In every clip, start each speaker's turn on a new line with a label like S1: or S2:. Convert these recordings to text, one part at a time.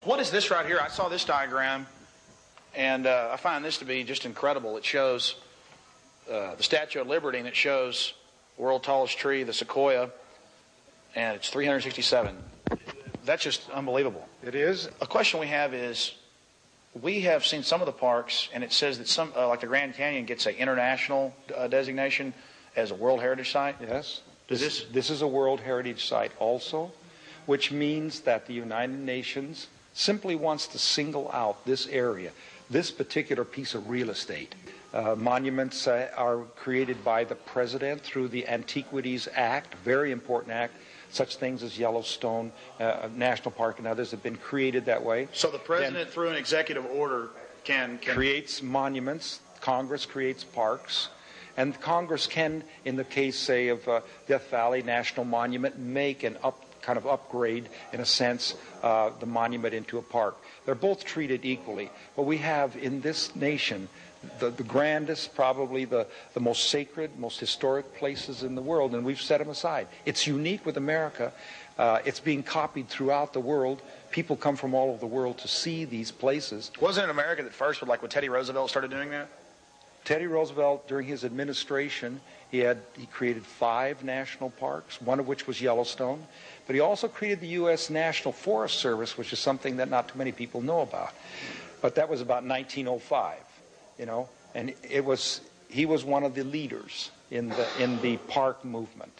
S1: What is this right here? I saw this diagram, and I find this to be just incredible. It shows the Statue of Liberty, and it shows the world's tallest tree, the sequoia, and it's 367. That's just unbelievable.
S2: It is.
S1: A question we have is, we have seen some of the parks, and it says that some, like the Grand Canyon, gets an international designation as a World Heritage Site.
S2: Yes. This is a World Heritage Site also, which means that the United Nations simply wants to single out this area, this particular piece of real estate. Monuments are created by the President through the Antiquities Act, very important act. Such things as Yellowstone National Park and others have been created that way.
S1: So the President, through an executive order, can
S2: creates monuments. Congress creates parks. And Congress can, in the case, say, of Death Valley National Monument, make an kind of upgrade, in a sense, the monument into a park. They're both treated equally. But we have in this nation the grandest, probably the most sacred, most historic places in the world, and we've set them aside. It's unique with America. It's being copied throughout the world. People come from all over the world to see these places.
S1: Wasn't it America that first, when Teddy Roosevelt started doing that?
S2: Teddy Roosevelt, during his administration, he created 5 national parks, one of which was Yellowstone. But he also created the U.S. National Forest Service, which is something that not too many people know about. But that was about 1905, and he was one of the leaders in the park movement.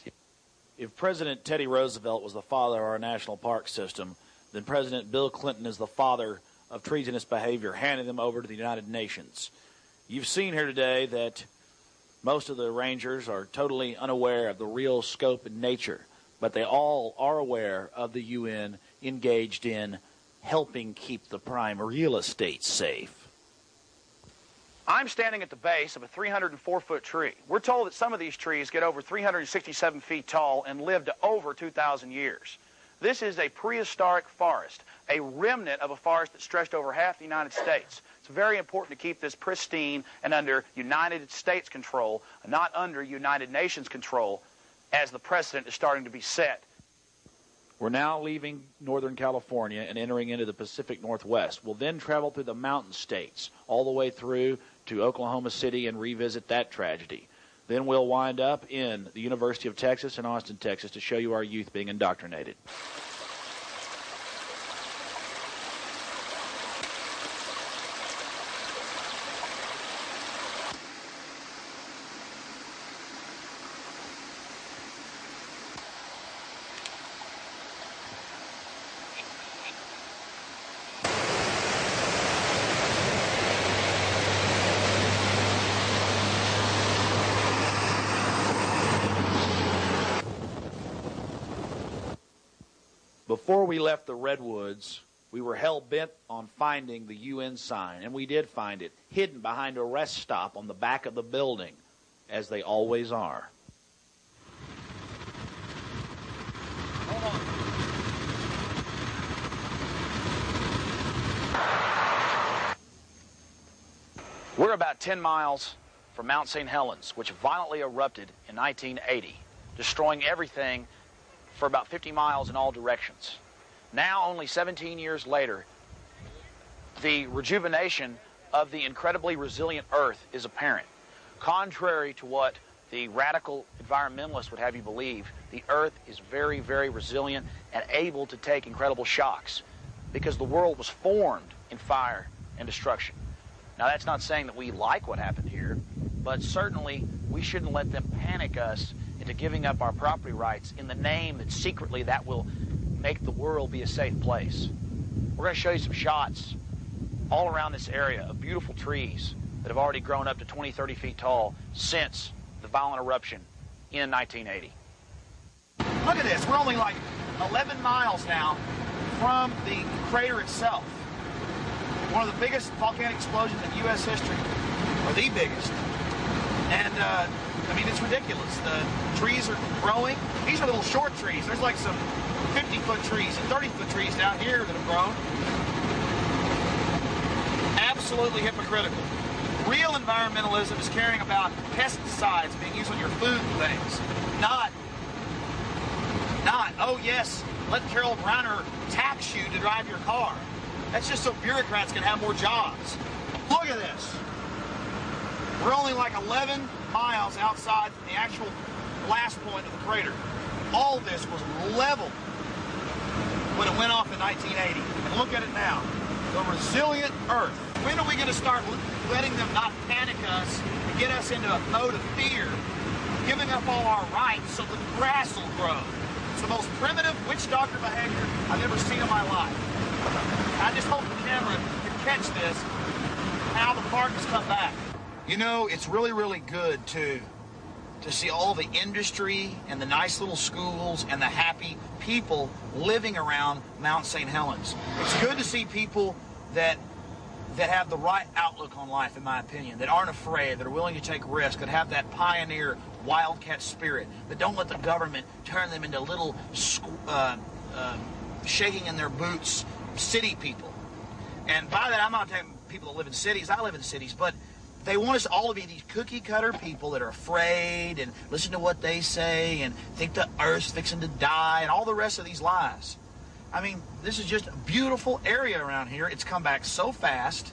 S3: If President Teddy Roosevelt was the father of our national park system, then President Bill Clinton is the father of treasonous behavior, handing them over to the United Nations. You've seen here today that most of the rangers are totally unaware of the real scope and nature, but they all are aware of the UN engaged in helping keep the prime real estate safe.
S1: I'm standing at the base of a 304-foot tree. We're told that some of these trees get over 367 feet tall and live to over 2,000 years. This is a prehistoric forest, a remnant of a forest that stretched over half the United States. It's very important to keep this pristine and under United States control, not under United Nations control, as the precedent is starting to be set.
S3: We're now leaving Northern California and entering into the Pacific Northwest. We'll then travel through the mountain states, all the way through to Oklahoma City and revisit that tragedy. Then we'll wind up in the University of Texas in Austin, Texas, to show you our youth being indoctrinated. Before we left the Redwoods, we were hell-bent on finding the UN sign, and we did find it, hidden behind a rest stop on the back of the building, as they always are. Hold on. We're about 10 miles from Mount St. Helens, which violently erupted in 1980, destroying everything for about 50 miles in all directions. Now, only 17 years later, the rejuvenation of the incredibly resilient Earth is apparent. Contrary to what the radical environmentalists would have you believe, the Earth is very, very resilient and able to take incredible shocks because the world was formed in fire and destruction. Now, that's not saying that we like what happened here, but certainly we shouldn't let them panic us into giving up our property rights in the name that secretly that will make the world be a safe place. We're going to show you some shots all around this area of beautiful trees that have already grown up to 20, 30 feet tall since the violent eruption in 1980. Look at this. We're only like 11 miles now from the crater itself. One of the biggest volcanic explosions in U.S. history, or the biggest. And I mean, it's ridiculous. The trees are growing. These are little short trees. There's like some 50-foot trees and 30-foot trees down here that have grown. Absolutely hypocritical. Real environmentalism is caring about pesticides being used on your food and things. Not, oh yes, let Carol Browner tax you to drive your car.
S1: That's just so bureaucrats can have more jobs. Look at this. We're only like 11 miles outside from the actual blast point of the crater. All this was leveled when it went off in 1980. And look at it now. The resilient Earth. When are we going to start letting them not panic us and get us into a mode of fear, giving up all our rights so the grass will grow? It's the most primitive witch doctor behavior I've ever seen in my life. I just hope the camera can catch this, how the park has come back. You know, it's really, really good to see all the industry and the nice little schools and the happy people living around Mount St. Helens. It's good to see people that have the right outlook on life, in my opinion, that aren't afraid, that are willing to take risks, that have that pioneer wildcat spirit, that don't let the government turn them into little shaking in their boots city people. And by that, I'm not talking people that live in cities. I live in cities, but they want us all to be these cookie-cutter people that are afraid and listen to what they say and think the Earth's fixing to die and all the rest of these lies. I mean, this is just a beautiful area around here. It's come back so fast,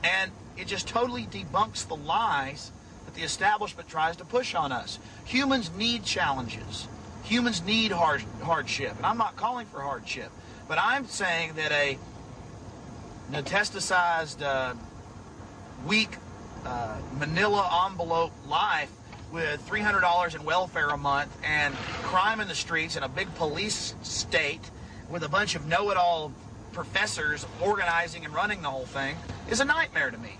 S1: and it just totally debunks the lies that the establishment tries to push on us. Humans need challenges. Humans need hardship, and I'm not calling for hardship, but I'm saying that a metastasized, weak, manila envelope life with $300 in welfare a month and crime in the streets and a big police state with a bunch of know-it-all professors organizing and running the whole thing is a nightmare to me.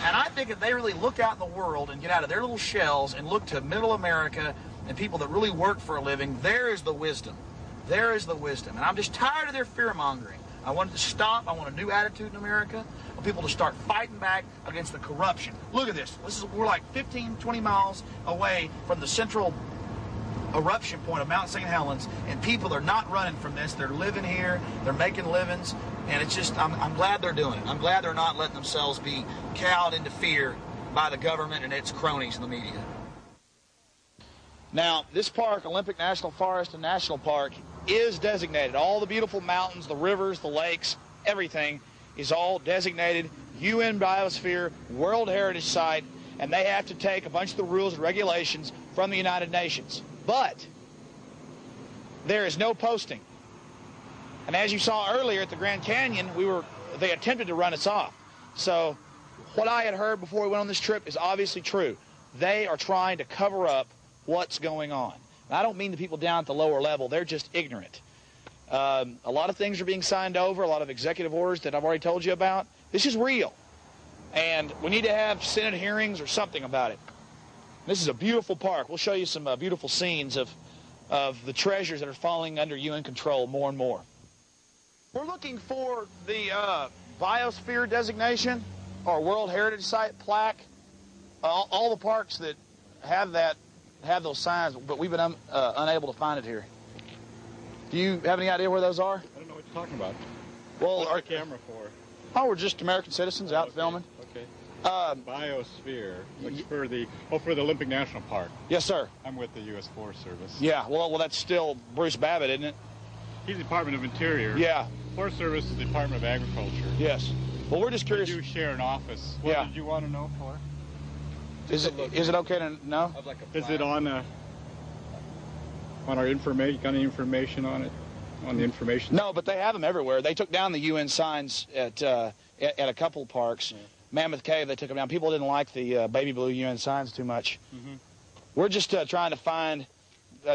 S1: And I think if they really look out in the world and get out of their little shells and look to middle America and people that really work for a living, there is the wisdom. There is the wisdom. And I'm just tired of their fear-mongering. I want it to stop. I want a new attitude in America. I want people to start fighting back against the corruption. Look at this. We're like 15, 20 miles away from the central eruption point of Mount St. Helens, and people are not running from this. They're living here. They're making livings. And it's just, I'm glad they're doing it. I'm glad they're not letting themselves be cowed into fear by the government and its cronies in the media.
S3: Now, this park, Olympic National Forest and National Park, is designated. All the beautiful mountains, the rivers, the lakes, everything is all designated UN Biosphere World Heritage Site, and they have to take a bunch of the rules and regulations from the United Nations. But there is no posting. And as you saw earlier at the Grand Canyon, they attempted to run us off. So what I had heard before we went on this trip is obviously true. They are trying to cover up what's going on. And I don't mean the people down at the lower level. They're just ignorant. A lot of things are being signed over, a lot of executive orders that I've already told you about. This is real. And we need to have Senate hearings or something about it. This is a beautiful park. We'll show you some beautiful scenes of the treasures that are falling under UN control more and more. We're looking for the Biosphere designation or World Heritage Site plaque. All the parks that have those signs, but we've been unable to find it here. Do you have any idea where those are?
S4: I don't know what you're talking about.
S3: Well,
S4: what's the camera for?
S3: Oh, we're just American citizens out filming.
S4: Okay. Biosphere. For the Olympic National Park.
S3: Yes, sir.
S4: I'm with the U.S. Forest Service.
S3: Yeah. Well, that's still Bruce Babbitt, isn't it?
S4: He's the Department of Interior.
S3: Yeah.
S4: Forest Service is the Department of Agriculture.
S3: Yes. Well, we're just curious.
S4: We do share an office. What did you want to know for?
S3: Is it okay to know?
S4: Is it on our information? Got any information on it? On the information?
S3: No, but they have them everywhere. They took down the UN signs at a couple parks. Yeah. Mammoth Cave, they took them down. People didn't like the baby blue UN signs too much. Mm-hmm. We're just trying to find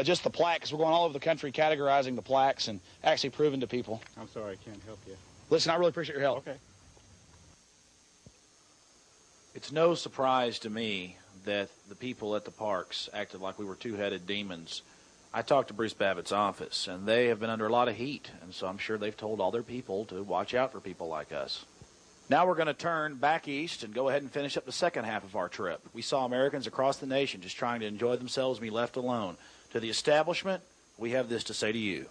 S3: just the plaques. We're going all over the country categorizing the plaques and actually proving to people.
S4: I'm sorry, I can't help you.
S3: Listen, I really appreciate your help.
S4: Okay.
S5: It's no surprise to me that the people at the parks acted like we were two-headed demons. I talked to Bruce Babbitt's office, and they have been under a lot of heat, and so I'm sure they've told all their people to watch out for people like us. Now we're going to turn back east and go ahead and finish up the second half of our trip. We saw Americans across the nation just trying to enjoy themselves and be left alone. To the establishment, we have this to say to you.